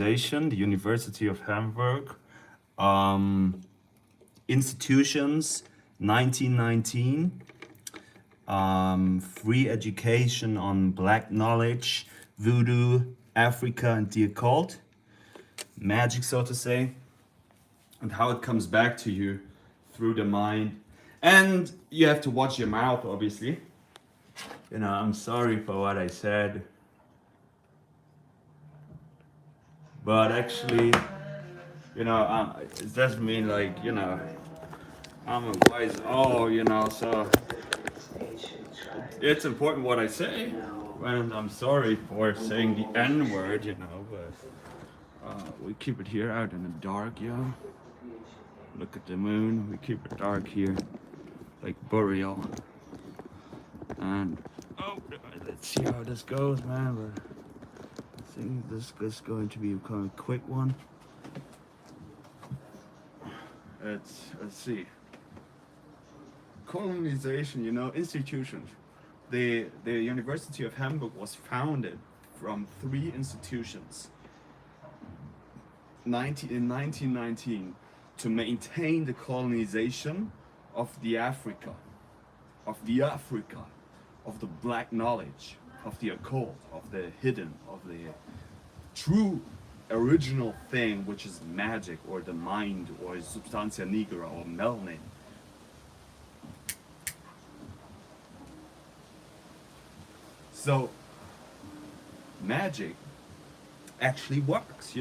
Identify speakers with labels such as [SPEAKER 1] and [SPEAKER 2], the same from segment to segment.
[SPEAKER 1] The University of Hamburg, um, institutions, 1919, free education on black knowledge, voodoo, Africa, and the occult, magic, so to say, and how it comes back to you through the mind. And you have to watch your mouth, obviously. I'm sorry for what I said, but actually, it doesn't mean like, I'm a wise, so it's important what I say. And I'm sorry for saying the N word, but we keep it here out in the dark, yo. Look at the moon, we keep it dark here, like Boreal. And, let's see how this goes, man, but I think this is going to be kind of a quick one. Let's see. Colonization, institutions. The University of Hamburg was founded from 3 institutions in 1919 to maintain the colonization of the Africa, of the black knowledge, of the occult, of the hidden, of the true original thing, which is magic or the mind or substantia nigra or melanin. So magic actually works,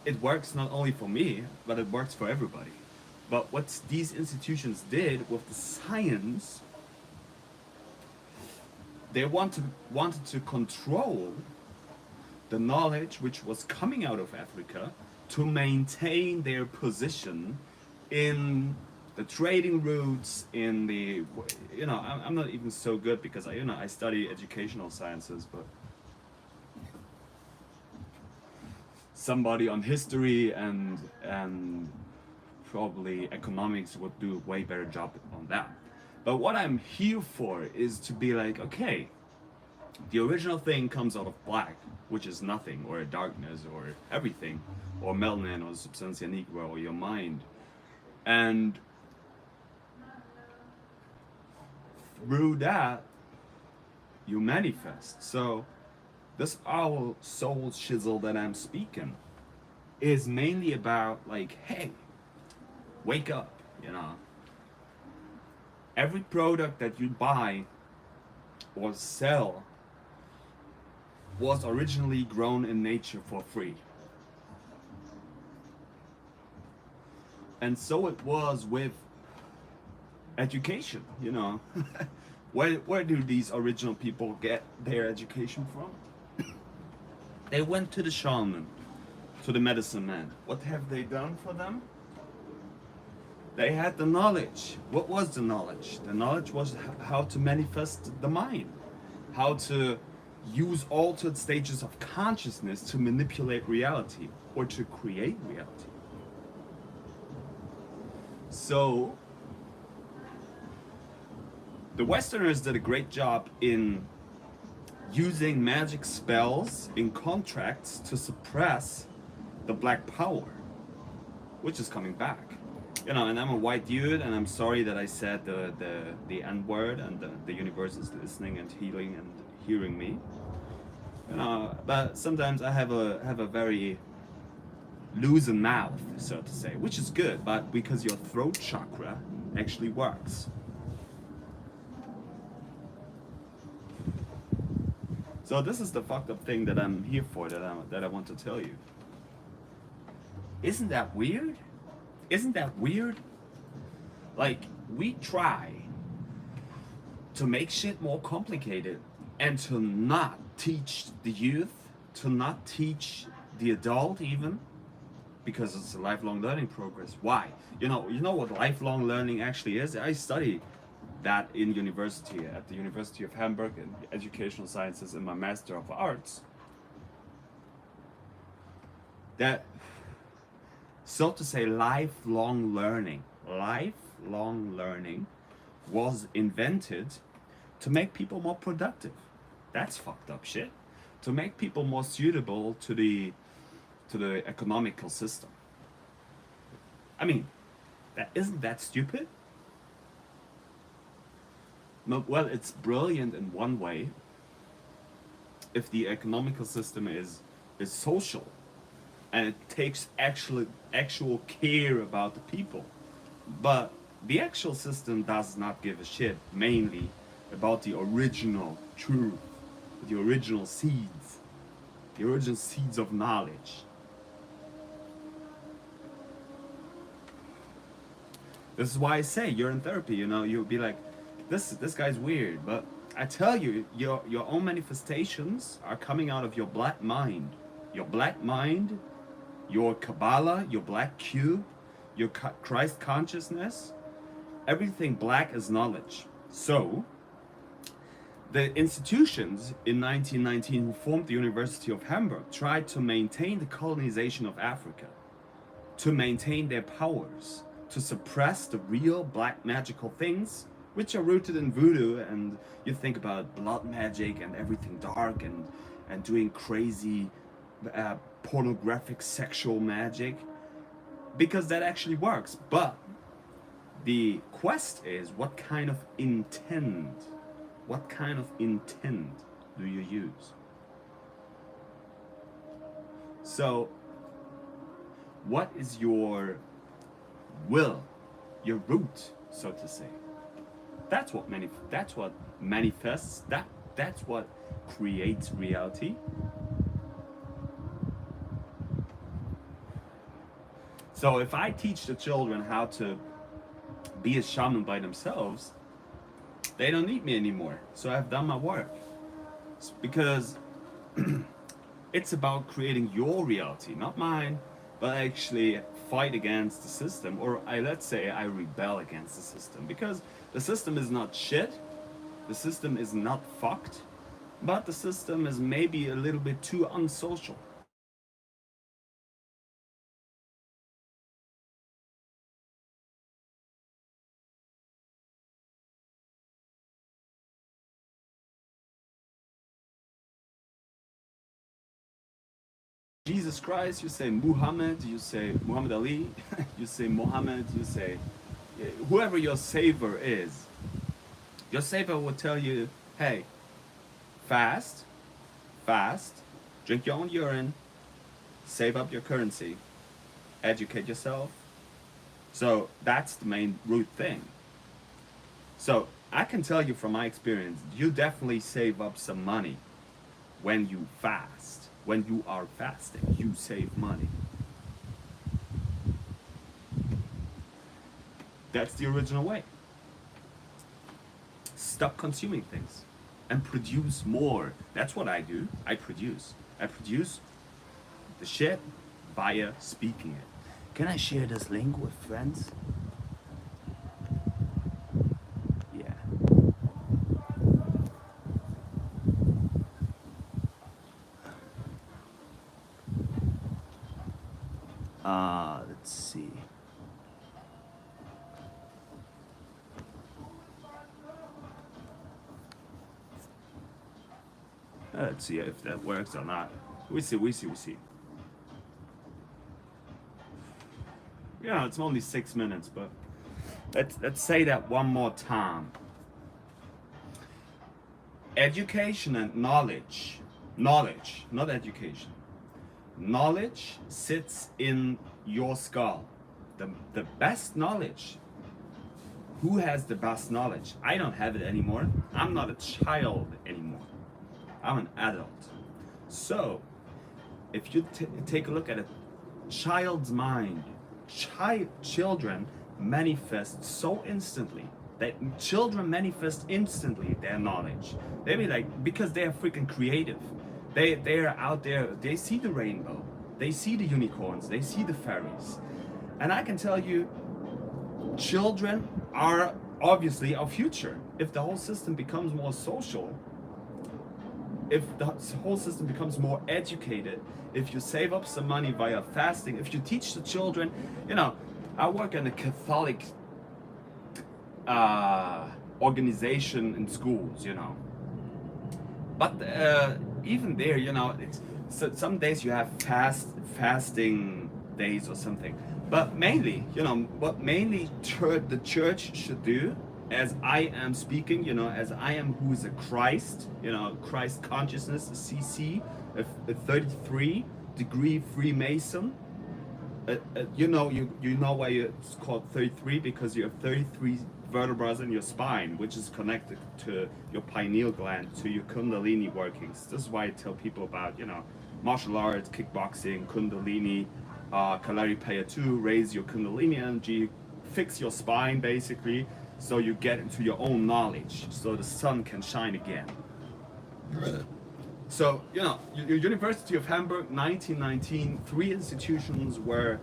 [SPEAKER 1] It works not only for me, but it works for everybody. But what these institutions did with the science, they wanted to control the knowledge which was coming out of Africa to maintain their position in the trading routes, in the, I'm not even so good because I study educational sciences, but somebody on history and probably economics would do a way better job on that. But what I'm here for is to be like, okay, the original thing comes out of black, which is nothing, or darkness, or everything, or melanin, or substantia nigra, or your mind. And through that, you manifest. So this owl soul shizzle that I'm speaking is mainly about like, hey, wake up, Every product that you buy or sell was originally grown in nature for free. And so it was with education, Where do these original people get their education from? They went to the shaman, to the medicine man. What have they done for them? They had the knowledge. What was the knowledge? The knowledge was how to manifest the mind, how to use altered stages of consciousness to manipulate reality or to create reality. So the Westerners did a great job in using magic spells in contracts to suppress the black power, which is coming back. And I'm a white dude, and I'm sorry that I said the N word, and the universe is listening and healing and hearing me. But sometimes I have a very loosen mouth, so to say, which is good, but because your throat chakra actually works. So this is the fucked up thing that I'm here for, that I want to tell you. Isn't that weird? Isn't that weird? Like, we try to make shit more complicated and to not teach the youth, to not teach the adult even, because it's a lifelong learning progress. Why? You know what lifelong learning actually is? I study that in university, at the University of Hamburg in Educational Sciences in my Master of Arts. That, so to say, lifelong learning was invented to make people more productive. That's fucked up shit. To make people more suitable to the to the economical system. I mean, isn't that stupid? No, well, it's brilliant in one way if the economical system is social and it takes actual care about the people. But the actual system does not give a shit mainly about the original truth, the original seeds of knowledge. This is why I say you're in therapy, you know, you'll be like, this guy's weird, but I tell you, your own manifestations are coming out of your black mind. Your black mind, your Kabbalah, your black cube, your Christ consciousness, everything black is knowledge. So, the institutions in 1919 who formed the University of Hamburg tried to maintain the colonization of Africa, to maintain their powers, to suppress the real black magical things, which are rooted in voodoo, and you think about blood magic and everything dark and doing crazy pornographic sexual magic, because that actually works. But the quest is, what kind of intent do you use? So what is your will, your root, so to say? That's what manifests, that's what creates reality. So if I teach the children how to be a shaman by themselves, they don't need me anymore. So I've done my work. It's because it's about creating your reality, not mine, but actually fight against the system, or let's say I rebel against the system, because the system is not shit, the system is not fucked, but the system is maybe a little bit too unsocial. Jesus Christ, you say Muhammad, you say Muhammad Ali, you say Muhammad, you say whoever your savior is. Your savior will tell you, hey, fast, drink your own urine, save up your currency, educate yourself. So that's the main root thing. So I can tell you from my experience, you definitely save up some money when you fast. When you are fasting, you save money. That's the original way. Stop consuming things and produce more. That's what I do. I produce the shit via speaking it. Can I share this link with friends? Yeah. Let's see. Let's see if that works or not. We see. Yeah, it's only 6 minutes, but let's say that one more time. Education and knowledge, not education. Knowledge sits in your skull. The best knowledge. Who has the best knowledge? I don't have it anymore. I'm not a child anymore. I'm an adult. So, if you take a look at a child's mind, children manifest so instantly. That children manifest instantly their knowledge. They be like, because they are freaking creative. They're out there, they see the rainbow, they see the unicorns, they see the fairies. And I can tell you, children are obviously our future. If the whole system becomes more social, if the whole system becomes more educated, if you save up some money via fasting, if you teach the children, you know, I work in a Catholic organization in schools, you know. But even there, you know, So some days you have fasting days or something. But mainly, what mainly the church should do, as I am speaking, as I am who is a Christ, Christ consciousness, a CC, a 33-degree Freemason. You know why it's called 33, because you have 33 vertebrae in your spine, which is connected to your pineal gland, to your Kundalini workings. This is why I tell people about martial arts, kickboxing, Kundalini, Kalaripaya 2, raise your Kundalini energy, fix your spine basically, so you get into your own knowledge, so the sun can shine again. So, University of Hamburg, 1919, 3 institutions were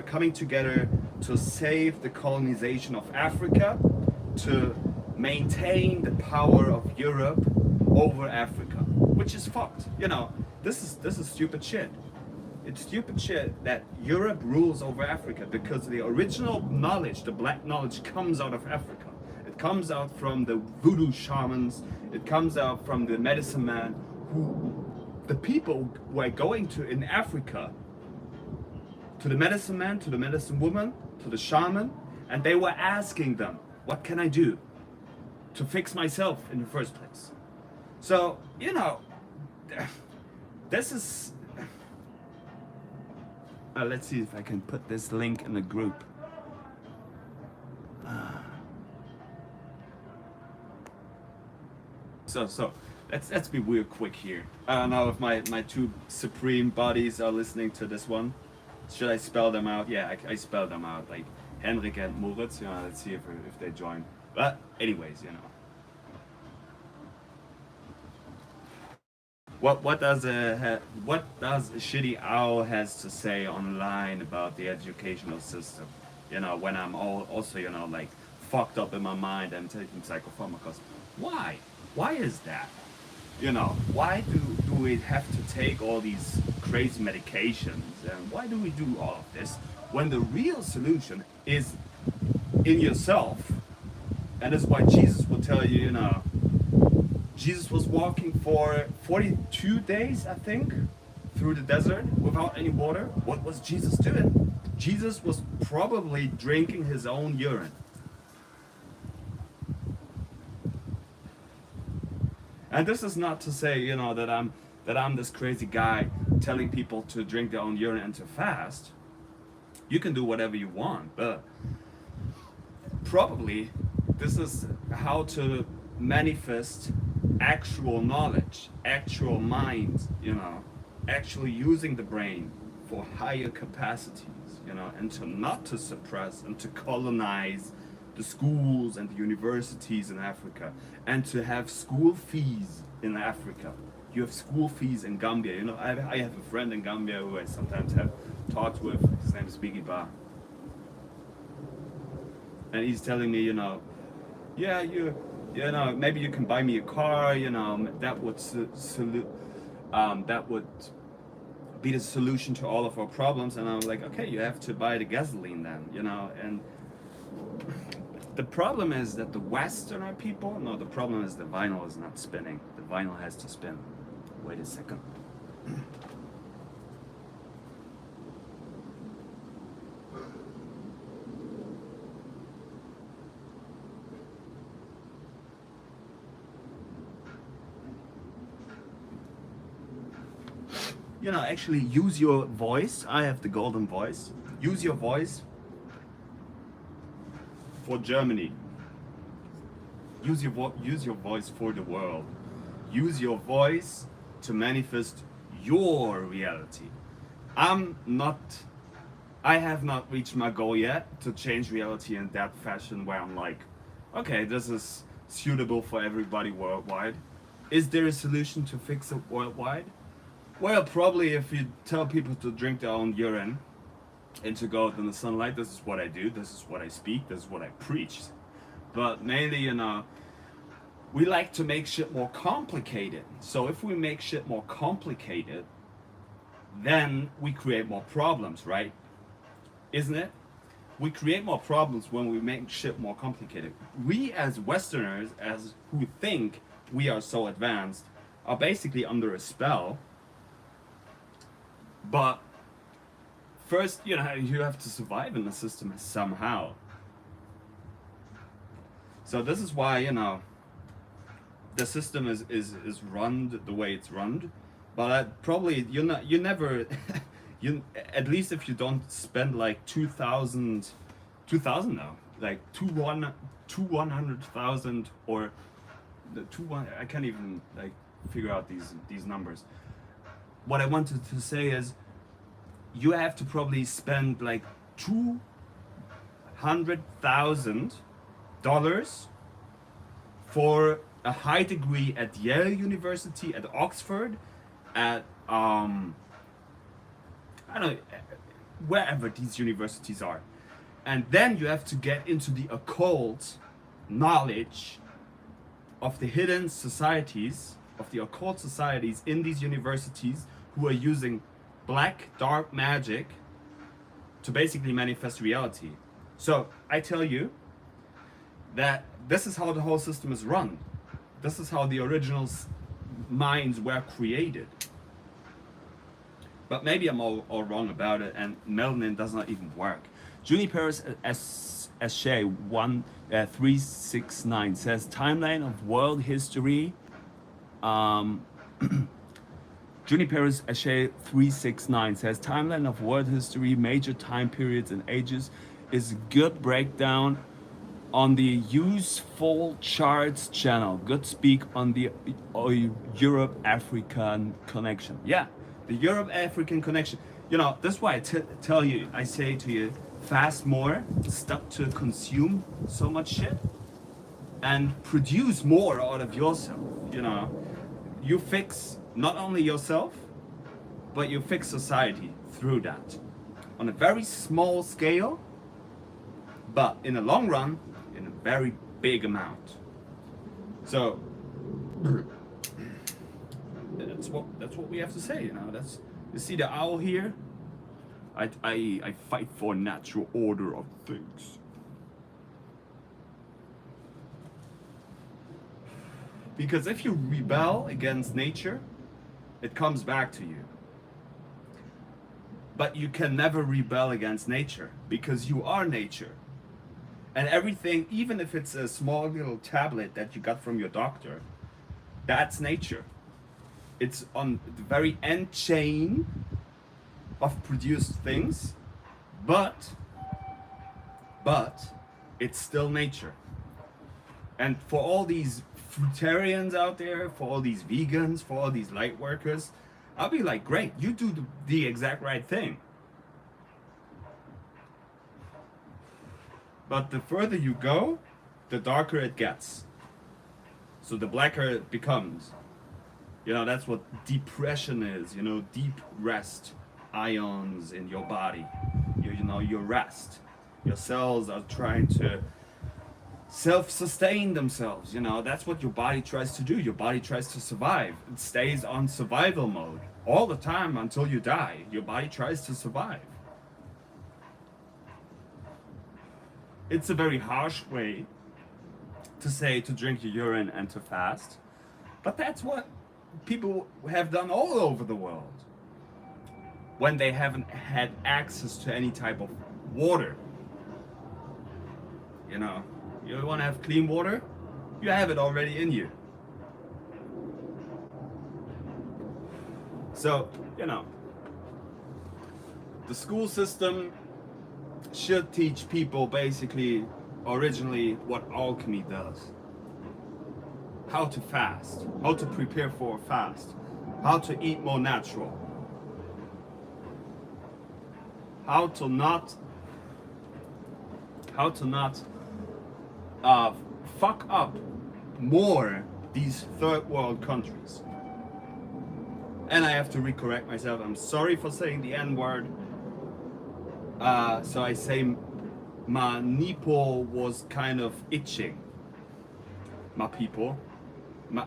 [SPEAKER 1] coming together to save the colonization of Africa, to maintain the power of Europe over Africa, which is fucked. This is stupid shit. It's stupid shit that Europe rules over Africa, because the original knowledge, the black knowledge, comes out of Africa. It comes out from the Voodoo shamans. It comes out from the medicine man. The people were going to in Africa, to the medicine man, to the medicine woman, to the shaman, and they were asking them, what can I do to fix myself in the first place? So, this is, let's see if I can put this link in the group. So let's be real quick here. I don't know if my 2 supreme buddies are listening to this one. Should I spell them out? Yeah, I spell them out, like Henrik and Moritz. Let's see if they join. But anyways, What does a shitty owl has to say online about the educational system? When I'm also like fucked up in my mind and taking psychopharmacos. Why? Why is that? Why do we have to take all these crazy medications, and why do we do all of this when the real solution is in yourself? And that's why Jesus will tell you, Jesus was walking for 42 days, I think, through the desert without any water. What was Jesus doing? Jesus was probably drinking his own urine. And this is not to say, that I'm this crazy guy telling people to drink their own urine and to fast. You can do whatever you want, but probably this is how to manifest actual knowledge, actual mind, actually using the brain for higher capacities, and not to suppress and to colonize the schools and the universities in Africa, and to have school fees in Africa. You have school fees in Gambia. I have a friend in Gambia who I sometimes have talked with. His name is Biggie Ba. And he's telling me, maybe you can buy me a car, that would be the solution to all of our problems. And I'm like, okay, you have to buy the gasoline then, and the problem is that the Westerner people, no, the problem is the vinyl is not spinning. The vinyl has to spin. Wait a second. Actually use your voice. I have the golden voice. Use your voice for Germany. Use your voice for the world. Use your voice to manifest your reality. I have not reached my goal yet to change reality in that fashion where I'm like, okay, this is suitable for everybody worldwide. Is there a solution to fix it worldwide? Well, probably if you tell people to drink their own urine and to go out in the sunlight, this is what I do, this is what I speak, this is what I preach. But mainly, we like to make shit more complicated. So if we make shit more complicated, then we create more problems, right? Isn't it? We create more problems when we make shit more complicated. We as Westerners, as who think we are so advanced, are basically under a spell But first, you know, you have to survive in the system somehow. So this is why, you know, the system is run the way it's run. But probably you never you, at least if you don't spend like 2,000 now, like 100,000 or the 2 1, I can't even like figure out these numbers. What I wanted to say is you have to probably spend like $200,000 for a high degree at Yale University, at Oxford, at I don't know, wherever these universities are. And then you have to get into the occult knowledge of the hidden societies, of the occult societies in these universities who are using black dark magic to basically manifest reality. So I tell you that this is how the whole system is run. This is how the original minds were created. But maybe I'm all wrong about it, and melanin does not even work. Juniper's Ashay 1369 says timeline of world history. Juniper's Ashay 369 says timeline of world history, major time periods and ages is good breakdown on the useful charts channel. Good speak on the Europe African connection. Yeah, the Europe African connection. You know, that's why I say to you, fast more, stop to consume so much shit, and produce more out of yourself. You know, you fix not only yourself, but you fix society through that on a very small scale, but in the long run, in a very big amount. So that's what we have to say. You know, that's, you see the owl here. I fight for natural order of things. Because if you rebel against nature, it comes back to you. But you can never rebel against nature because you are nature. And everything, even if it's a small little tablet that you got from your doctor, that's nature. It's on the very end chain of produced things, but it's still nature. And for all these fruitarians out there, for all these vegans, for all these light workers, I'll be like, great, you do the exact right thing. But the further you go, the darker it gets. So the blacker it becomes. You know, that's what depression is, you know, deep rest ions in your body. You know, your rest. Your cells are trying to self-sustain themselves, you know, that's what your body tries to do. Your body tries to survive. It stays on survival mode all the time until you die. Your body tries to survive. It's a very harsh way to say to drink your urine and to fast, but that's what people have done all over the world when they haven't had access to any type of water. You know, you want to have clean water? You have it already in you. So, you know, the school system should teach people basically originally what alchemy does. How to fast, how to prepare for a fast, how to eat more natural, how to not fuck up more these third world countries. And I have to recorrect myself. I'm sorry for saying the N-word. So I say my nipple was kind of itching. My people.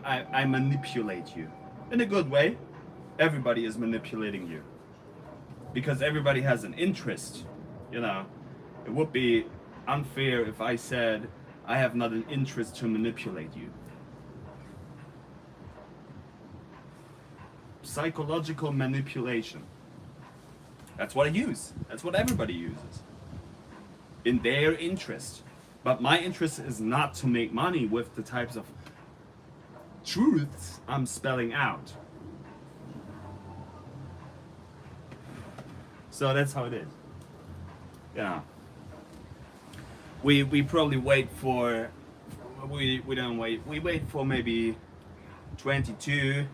[SPEAKER 1] I manipulate you. In a good way. Everybody is manipulating you. Because everybody has an interest. You know, it would be unfair if I said I have not an interest to manipulate you. Psychological manipulation. That's what I use. That's what everybody uses. In their interest. But my interest is not to make money with the types of truths I'm spelling out. So that's how it is. Yeah. We probably wait for, we don't wait, we wait for maybe 22,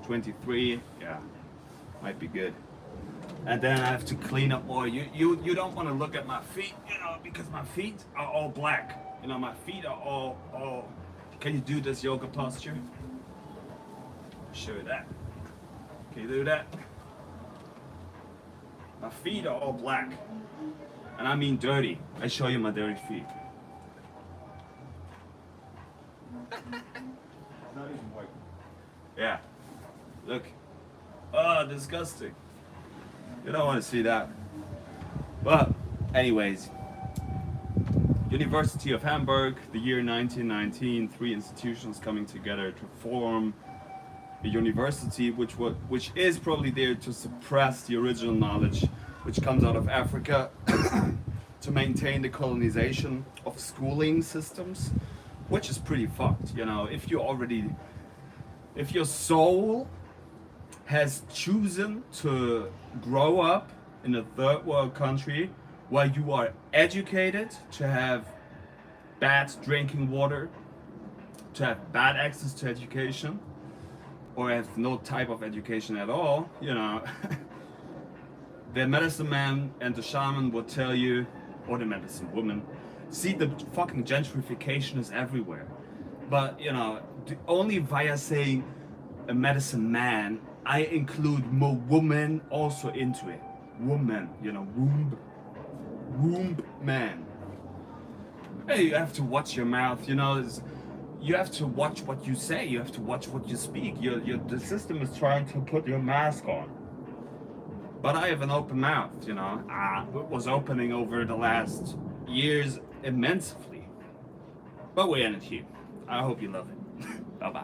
[SPEAKER 1] 23, yeah, might be good. And then I have to clean up more. You don't want to look at my feet, you know, because my feet are all black. You know, my feet are all, can you do this yoga posture? Show you that. Can you do that? My feet are all black. And I mean dirty. I show you my dirty feet. Not even white. Yeah. Look. Oh, disgusting. You don't want to see that. But, anyways. University of Hamburg, the year 1919, 3 institutions coming together to form a university which is probably there to suppress the original knowledge which comes out of Africa to maintain the colonization of schooling systems, which is pretty fucked. You know, if your soul has chosen to grow up in a third world country where you are educated to have bad drinking water, to have bad access to education, or have no type of education at all, you know, the medicine man and the shaman will tell you, or the medicine woman, see, the fucking gentrification is everywhere. But, you know, only via saying a medicine man, I include more woman also into it. Woman, you know, womb man. Hey, you have to watch your mouth, you know, you have to watch what you say, you have to watch what you speak. The system is trying to put your mask on. But I have an open mouth, you know. It was opening over the last years immensely. But we end it here. I hope you love it. Bye-bye.